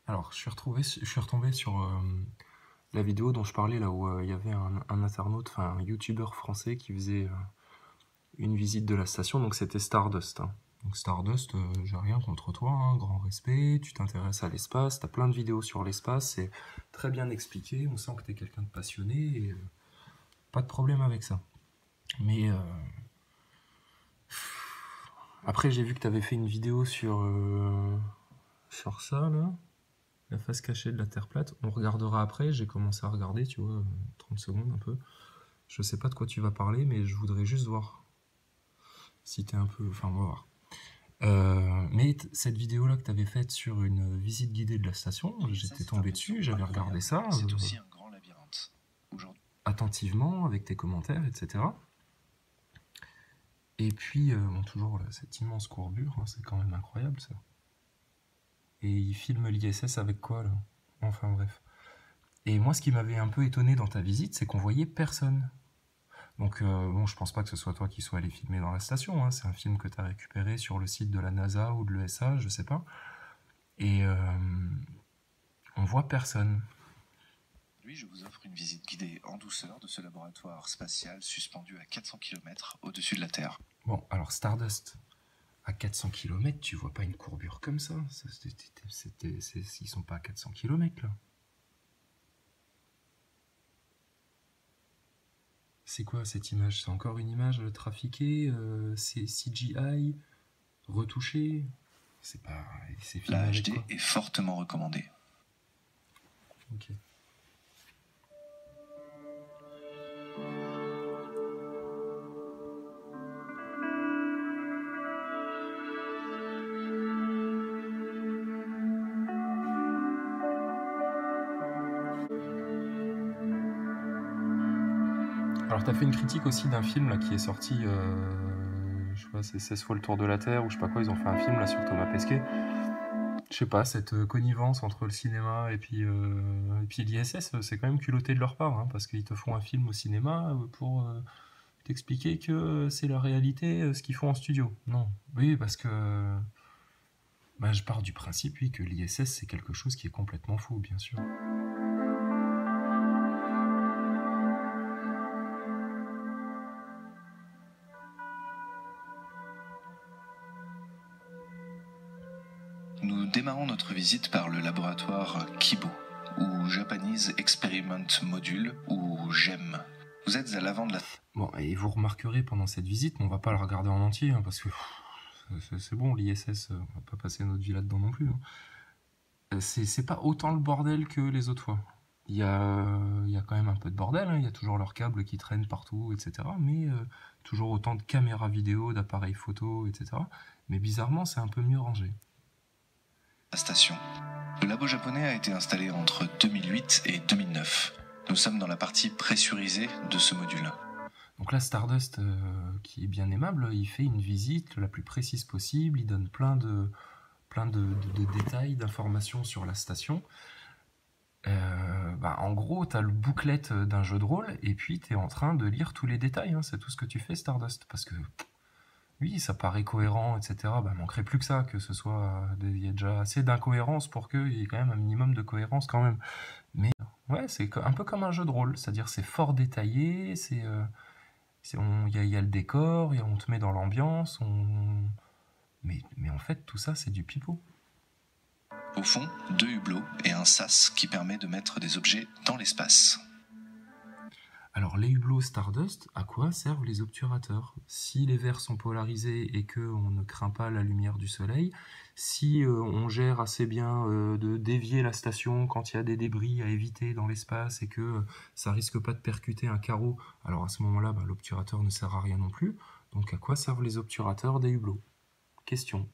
Alors, je suis retombé sur la vidéo dont je parlais, là où il y avait un internaute, enfin un youtubeur français qui faisait une visite de la station, donc c'était Stardust, hein. Donc Stardust, j'ai rien contre toi, hein, grand respect, tu t'intéresses à l'espace, t'as plein de vidéos sur l'espace, c'est très bien expliqué, on sent que t'es quelqu'un de passionné, et pas de problème avec ça. Mais après, j'ai vu que t'avais fait une vidéo sur ça, là. La face cachée de la Terre plate. On regardera après. J'ai commencé à regarder, tu vois, 30 secondes un peu. Je sais pas de quoi tu vas parler, mais je voudrais juste voir si t'es un peu. Enfin, on va voir. Mais cette vidéo-là que t'avais faite sur une visite guidée de la station, j'étais tombé dessus, j'avais regardé ça C'est aussi un grand labyrinthe. attentivement, avec tes commentaires, etc. Et puis, bon, toujours là, cette immense courbure, hein, c'est quand même incroyable ça. Et il filme l'ISS avec quoi là? Enfin bref. Et moi, ce qui m'avait un peu étonné dans ta visite, c'est qu'on voyait personne. Donc, bon, je pense pas que ce soit toi qui sois allé filmer dans la station, hein. C'est un film que tu as récupéré sur le site de la NASA ou de l'ESA, je sais pas. Et on voit personne. Lui, je vous offre une visite guidée en douceur de ce laboratoire spatial suspendu à 400 km au-dessus de la Terre. Bon, alors Stardust, à 400 km, tu vois pas une courbure comme ça. Ils sont pas à 400 km là. C'est quoi cette image? C'est encore une image trafiquée, c'est CGI, retouché? C'est pas. C'est filmé La avec HD quoi? est fortement recommandée. Ok. Alors, t'as fait une critique aussi d'un film là qui est sorti, je sais pas, c'est 16 fois le tour de la Terre ou je sais pas quoi, ils ont fait un film là sur Thomas Pesquet. Je sais pas, cette connivence entre le cinéma et puis l'ISS, c'est quand même culotté de leur part, hein, parce qu'ils te font un film au cinéma pour t'expliquer que c'est la réalité, ce qu'ils font en studio. Non, oui, parce que bah, je pars du principe, oui, que l'ISS c'est quelque chose qui est complètement faux, bien sûr. Nous démarrons notre visite par le laboratoire Kibo, ou Japanese Experiment Module, ou GEM. Vous êtes à l'avant de la... Bon, et vous remarquerez pendant cette visite, mais on va pas le regarder en entier, hein, parce que c'est bon, l'ISS, on va pas passer notre vie là-dedans non plus, hein. C'est pas autant le bordel que les autres fois. Il y a quand même un peu de bordel, hein, il y a toujours leurs câbles qui traînent partout, etc. Mais toujours autant de caméras vidéo, d'appareils photo, etc. Mais bizarrement, c'est un peu mieux rangé. station. Le labo japonais a été installé entre 2008 et 2009. Nous sommes dans la partie pressurisée de ce module. Donc là, Stardust, qui est bien aimable, il fait une visite la plus précise possible, il donne plein de détails, d'informations sur la station. Bah, en gros, t'as le booklet d'un jeu de rôle, et puis t'es en train de lire tous les détails, hein, c'est tout ce que tu fais, Stardust. Parce que, oui, ça paraît cohérent, etc. Bah, manquerait plus que ça, que ce soit... Il y a déjà assez d'incohérence pour qu'il y ait quand même un minimum de cohérence quand même. Mais, ouais, c'est un peu comme un jeu de rôle, c'est-à-dire c'est fort détaillé, il y a le décor, on te met dans l'ambiance, mais en fait, tout ça, c'est du pipeau. Au fond, 2 hublots et un sas qui permet de mettre des objets dans l'espace. Alors, les hublots Stardust, à quoi servent les obturateurs? Si les verres sont polarisés et qu'on ne craint pas la lumière du soleil, si on gère assez bien de dévier la station quand il y a des débris à éviter dans l'espace et que ça risque pas de percuter un carreau, alors à ce moment-là, bah, l'obturateur ne sert à rien non plus. Donc, à quoi servent les obturateurs des hublots? Question.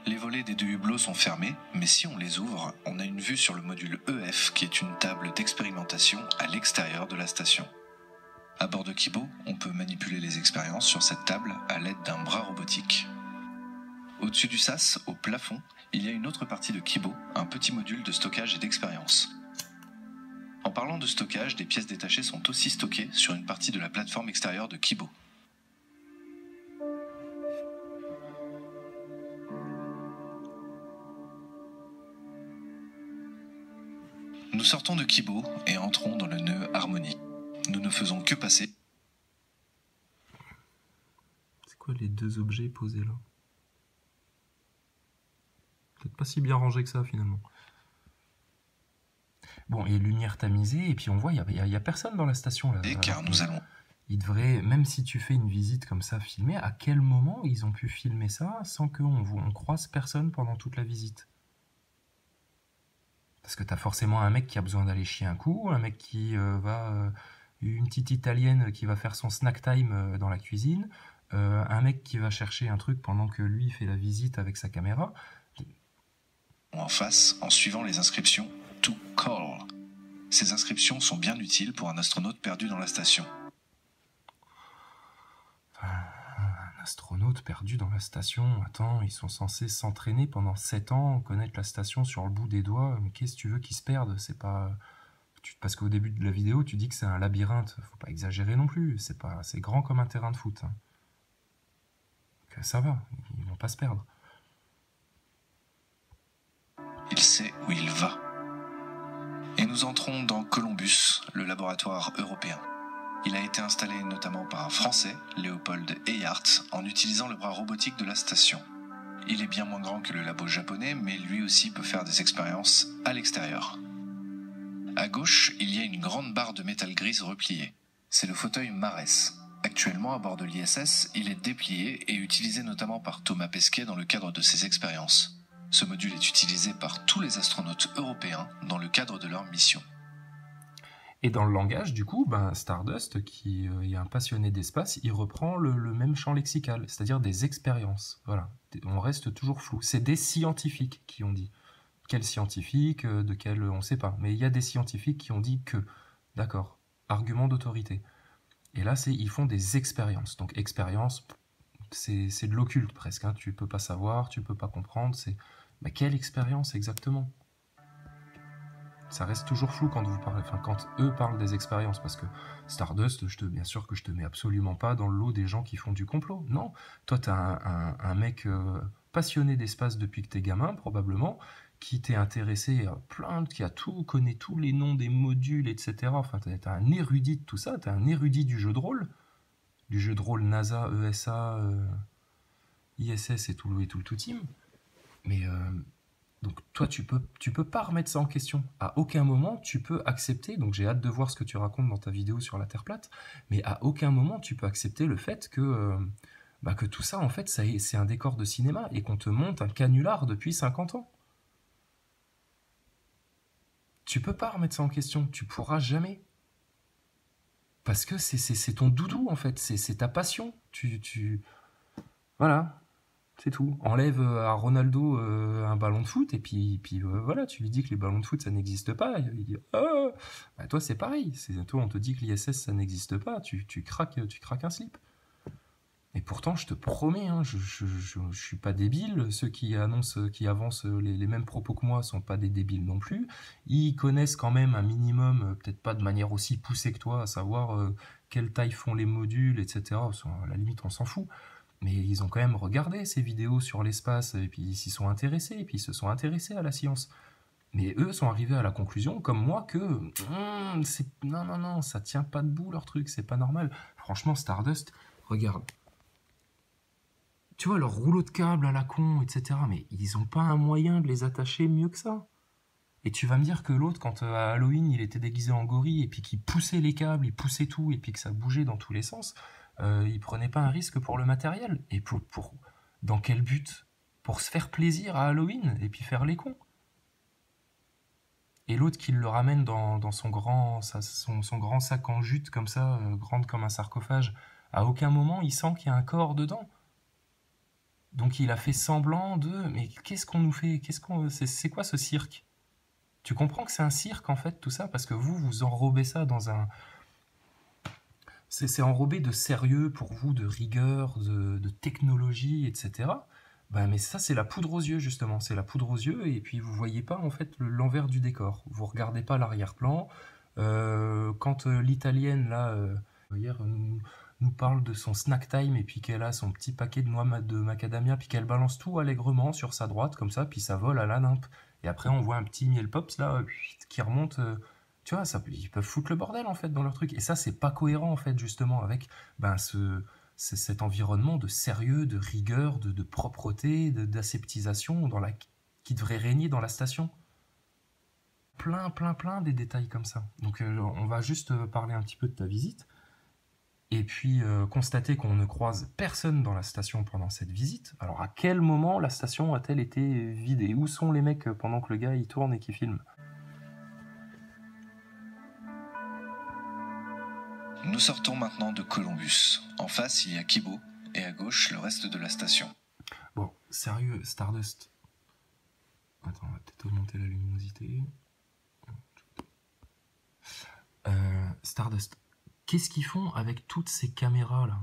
Les volets des 2 hublots sont fermés, mais si on les ouvre, on a une vue sur le module EF qui est une table d'expérimentation à l'extérieur de la station. À bord de Kibo, on peut manipuler les expériences sur cette table à l'aide d'un bras robotique. Au-dessus du sas, au plafond, il y a une autre partie de Kibo, un petit module de stockage et d'expérience. En parlant de stockage, des pièces détachées sont aussi stockées sur une partie de la plateforme extérieure de Kibo. Nous sortons de Kibo et entrons dans le nœud harmonique. Nous ne faisons que passer. C'est quoi les deux objets posés là? Peut-être pas si bien rangé que ça finalement. Bon, et lumière tamisée, et puis on voit, il y a personne dans la station là. Car nous allons. Ils devraient, même si tu fais une visite comme ça filmée, à quel moment ils ont pu filmer ça sans qu'on croise personne pendant toute la visite? Parce que t'as forcément un mec qui a besoin d'aller chier un coup, un mec qui une petite italienne qui va faire son snack time dans la cuisine, un mec qui va chercher un truc pendant que lui fait la visite avec sa caméra. En face, en suivant les inscriptions To Call. Ces inscriptions sont bien utiles pour un astronaute perdu dans la station. Un astronaute perdu dans la station, attends, ils sont censés s'entraîner pendant 7 ans, connaître la station sur le bout des doigts, mais qu'est-ce que tu veux qu'ils se perdent? C'est pas... Parce qu'au début de la vidéo, tu dis que c'est un labyrinthe, faut pas exagérer non plus, c'est grand comme un terrain de foot. Hein. Donc, ça va, ils vont pas se perdre. Il sait où il va. Et nous entrons dans Columbus, le laboratoire européen. Il a été installé notamment par un Français, Léopold Eyart, en utilisant le bras robotique de la station. Il est bien moins grand que le labo japonais, mais lui aussi peut faire des expériences à l'extérieur. À gauche, il y a une grande barre de métal grise repliée. C'est le fauteuil Mares. Actuellement, à bord de l'ISS, il est déplié et utilisé notamment par Thomas Pesquet dans le cadre de ses expériences. Ce module est utilisé par tous les astronautes européens dans le cadre de leur mission. Et dans le langage, du coup, Stardust, qui est un passionné d'espace, il reprend le même champ lexical, c'est-à-dire des expériences. Voilà, on reste toujours flou. C'est des scientifiques qui ont dit. Quel scientifique, de quel, on ne sait pas. Mais il y a des scientifiques qui ont dit que. D'accord, argument d'autorité. Et là, ils font des expériences. Donc, expérience, c'est de l'occulte presque. Hein. Tu peux pas savoir, tu peux pas comprendre. Quelle expérience exactement? Ça reste toujours flou quand vous parlez, quand eux parlent des expériences, parce que Stardust, bien sûr que je te mets absolument pas dans le lot des gens qui font du complot. Non, toi t'as un mec passionné d'espace depuis que t'es gamin, probablement, qui t'est intéressé à qui connaît tous les noms des modules, etc. Enfin, t'as un érudit de tout ça, t'as un érudit du jeu de rôle NASA, ESA, ISS et tout le team. Mais donc toi, tu peux pas remettre ça en question. À aucun moment, tu peux accepter, donc j'ai hâte de voir ce que tu racontes dans ta vidéo sur la Terre plate, mais à aucun moment, tu peux accepter le fait que tout ça, en fait, c'est un décor de cinéma et qu'on te monte un canular depuis 50 ans. Tu peux pas remettre ça en question, tu pourras jamais. Parce que c'est ton doudou, en fait, c'est ta passion. Voilà. C'est tout. Enlève à Ronaldo un ballon de foot et puis voilà, tu lui dis que les ballons de foot ça n'existe pas. Il dit oh, toi c'est pareil. Toi on te dit que l'ISS ça n'existe pas. Tu craques un slip. Et pourtant je te promets, hein, je suis pas débile. Ceux qui avancent les mêmes propos que moi sont pas des débiles non plus. Ils connaissent quand même un minimum, peut-être pas de manière aussi poussée que toi, à savoir quelle taille font les modules, etc. À la limite on s'en fout. Mais ils ont quand même regardé ces vidéos sur l'espace, et puis ils s'y sont intéressés, et puis ils se sont intéressés à la science. Mais eux sont arrivés à la conclusion, comme moi, que non, ça tient pas debout leur truc, c'est pas normal. Franchement, Stardust, regarde. Tu vois, leur rouleau de câbles à la con, etc. Mais ils ont pas un moyen de les attacher mieux que ça. Et tu vas me dire que l'autre, quand à Halloween, il était déguisé en gorille, et puis qu'il poussait les câbles, il poussait tout, et puis que ça bougeait dans tous les sens, il prenait pas un risque pour le matériel. Et dans quel but? Pour se faire plaisir à Halloween, et puis faire les cons. Et l'autre qui le ramène dans son grand sac en jute, comme ça, grande comme un sarcophage, à aucun moment il sent qu'il y a un corps dedans. Donc il a fait semblant mais qu'est-ce qu'on nous fait? C'est quoi ce cirque? Tu comprends que c'est un cirque en fait tout ça, parce que vous enrobez ça dans un... C'est enrobé de sérieux pour vous, de rigueur, de technologie, etc. Mais ça c'est la poudre aux yeux justement, c'est la poudre aux yeux, et puis vous voyez pas en fait l'envers du décor. Vous regardez pas l'arrière-plan. Quand l'italienne là, hier nous parle de son snack time, et puis qu'elle a son petit paquet de noix de macadamia, puis qu'elle balance tout allègrement sur sa droite comme ça, puis ça vole à la nimpe. et après on voit un petit miel pops là qui remonte. Tu vois, ils peuvent foutre le bordel en fait dans leur truc. Et ça, c'est pas cohérent en fait justement avec cet environnement de sérieux, de rigueur, de propreté, d'aseptisation qui devrait régner dans la station. Plein des détails comme ça. Donc on va juste parler un petit peu de ta visite. Et puis constater qu'on ne croise personne dans la station pendant cette visite. Alors à quel moment la station a-t-elle été vidée? Où sont les mecs pendant que le gars il tourne et qu'il filme? Nous sortons maintenant de Columbus. En face, il y a Kibo, et à gauche, le reste de la station. Bon, sérieux, Stardust. Attends, on va peut-être augmenter la luminosité. Stardust, qu'est-ce qu'ils font avec toutes ces caméras-là?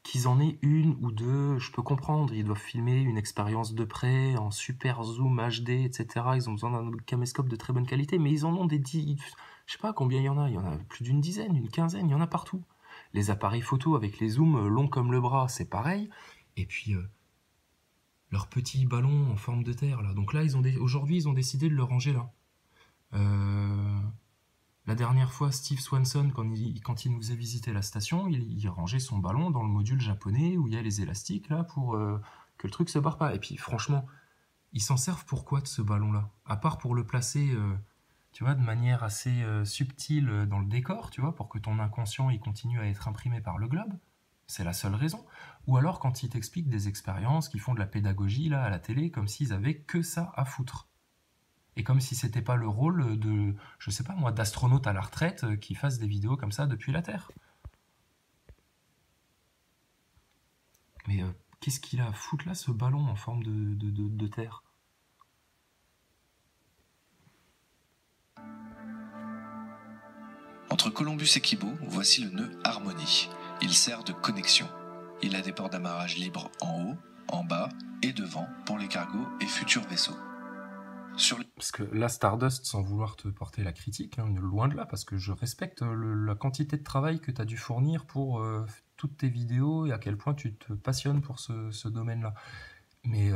Qu'ils en aient une ou deux, je peux comprendre, ils doivent filmer une expérience de près, en super zoom HD, etc. Ils ont besoin d'un caméscope de très bonne qualité, mais ils en ont je sais pas combien il y en a plus d'une dizaine, une quinzaine, il y en a partout. Les appareils photo avec les zooms longs comme le bras, c'est pareil. Et puis, leur petit ballon en forme de terre, là. Donc là, aujourd'hui, ils ont décidé de le ranger là. La dernière fois, Steve Swanson, quand il nous a visité la station, il rangeait son ballon dans le module japonais où il y a les élastiques là pour que le truc se barre pas. Et puis franchement, ils s'en servent pourquoi de ce ballon-là? À part pour le placer, tu vois, de manière assez subtile dans le décor, tu vois, pour que ton inconscient il continue à être imprimé par le globe. C'est la seule raison. Ou alors quand ils t'expliquent des expériences, qui font de la pédagogie là à la télé, comme s'ils avaient que ça à foutre. Et comme si c'était pas le rôle de, je sais pas moi, d'astronaute à la retraite qui fasse des vidéos comme ça depuis la Terre. Mais qu'est-ce qu'il a à foutre là, ce ballon en forme de Terre? Entre Columbus et Kibo, voici le nœud Harmony. Il sert de connexion. Il a des ports d'amarrage libres en haut, en bas et devant pour les cargos et futurs vaisseaux. Parce que là, Stardust, sans vouloir te porter la critique, hein, loin de là, parce que je respecte la quantité de travail que tu as dû fournir pour toutes tes vidéos et à quel point tu te passionnes pour ce domaine-là. Mais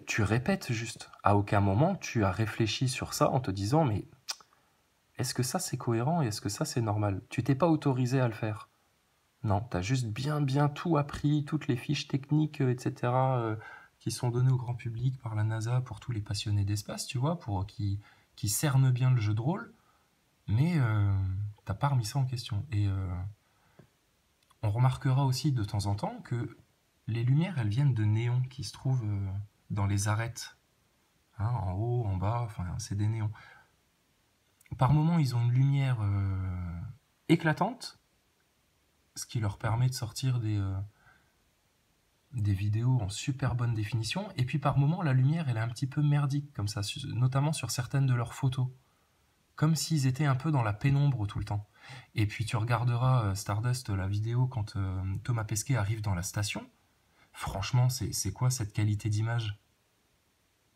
tu répètes juste. À aucun moment, tu as réfléchi sur ça en te disant, mais est-ce que ça c'est cohérent et est-ce que ça c'est normal? Tu t'es pas autorisé à le faire. Non, tu as juste bien tout appris, toutes les fiches techniques, etc., qui sont données au grand public par la NASA pour tous les passionnés d'espace, tu vois, pour qui cernent bien le jeu de rôle, mais t'as pas remis ça en question. Et on remarquera aussi de temps en temps que les lumières, elles viennent de néons qui se trouvent dans les arêtes, hein, en haut, en bas, enfin, c'est des néons. Par moments, ils ont une lumière éclatante, ce qui leur permet de sortir des vidéos en super bonne définition, et puis par moments la lumière elle est un petit peu merdique comme ça, notamment sur certaines de leurs photos, comme s'ils étaient un peu dans la pénombre tout le temps. Et puis tu regarderas Stardust, la vidéo quand Thomas Pesquet arrive dans la station, franchement c'est quoi cette qualité d'image?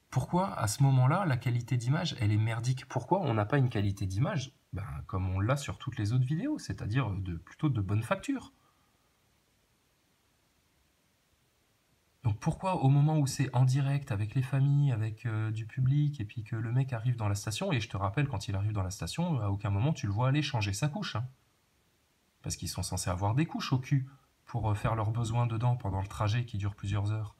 Pourquoi à ce moment-là la qualité d'image elle est merdique? Pourquoi on n'a pas une qualité d'image comme on l'a sur toutes les autres vidéos, c'est-à-dire plutôt de bonne facture? Donc pourquoi au moment où c'est en direct avec les familles, avec du public, et puis que le mec arrive dans la station, et je te rappelle quand il arrive dans la station, à aucun moment tu le vois aller changer sa couche, hein, parce qu'ils sont censés avoir des couches au cul pour faire leurs besoins dedans pendant le trajet qui dure plusieurs heures.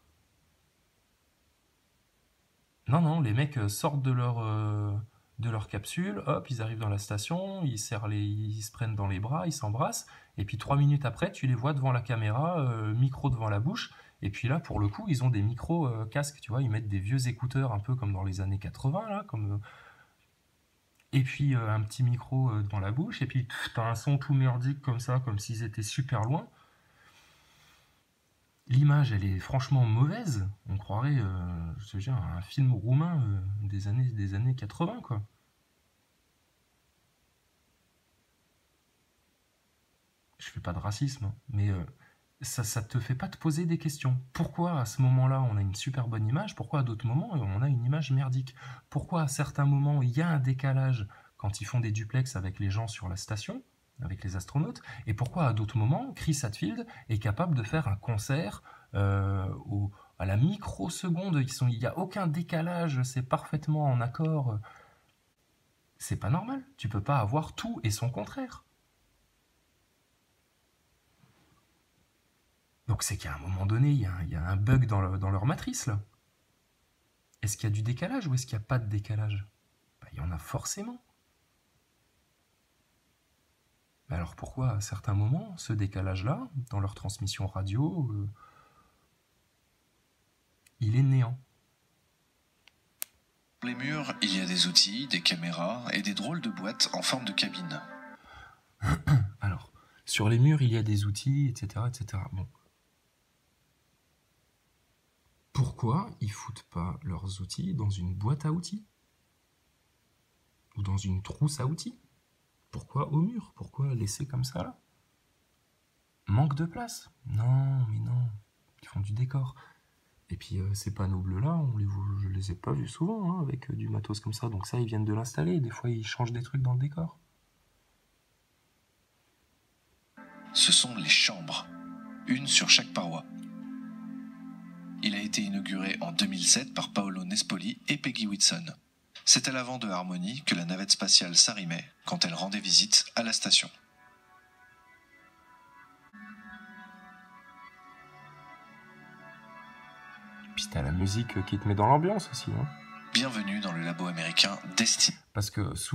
Non, les mecs sortent de leur capsule, hop, ils arrivent dans la station, ils se prennent dans les bras, ils s'embrassent, et puis 3 minutes après, tu les vois devant la caméra, micro devant la bouche, et puis là, pour le coup, ils ont des micro-casques, tu vois, ils mettent des vieux écouteurs un peu comme dans les années 80, là, et puis un petit micro devant la bouche, et puis t'as un son tout merdique comme ça, comme s'ils étaient super loin. L'image, elle est franchement mauvaise. On croirait, je te jure, un film roumain des années 80, quoi. Je fais pas de racisme, hein, mais ça te fait pas te poser des questions. Pourquoi à ce moment-là on a une super bonne image? Pourquoi à d'autres moments on a une image merdique? Pourquoi à certains moments il y a un décalage quand ils font des duplex avec les gens sur la station, avec les astronautes? Et pourquoi à d'autres moments Chris Hadfield est capable de faire un concert à la microseconde, il n'y a aucun décalage, c'est parfaitement en accord. C'est pas normal. Tu peux pas avoir tout et son contraire. Donc c'est qu'à un moment donné, il y a un bug dans leur matrice, là. Est-ce qu'il y a du décalage ou est-ce qu'il n'y a pas de décalage? Il y en a forcément. Mais alors pourquoi, à certains moments, ce décalage-là, dans leur transmission radio, il est néant? Sur les murs, il y a des outils, des caméras et des drôles de boîtes en forme de cabine. Alors, sur les murs, il y a des outils, etc., etc. Bon. Pourquoi ils foutent pas leurs outils dans une boîte à outils? Ou dans une trousse à outils? Pourquoi au mur? Pourquoi laisser comme ça, là? Manque de place? Non, mais non. Ils font du décor. Et puis ces panneaux bleus-là, je les ai pas vus souvent, hein, avec du matos comme ça. Donc ça, ils viennent de l'installer. Des fois, ils changent des trucs dans le décor. Ce sont les chambres, une sur chaque paroi. Il a été inauguré en 2007 par Paolo Nespoli et Peggy Whitson. C'est à l'avant de Harmony que la navette spatiale s'arrimait quand elle rendait visite à la station. Puis t'as la musique qui te met dans l'ambiance aussi. Hein. Bienvenue dans le labo américain Destiny. Parce que souvent,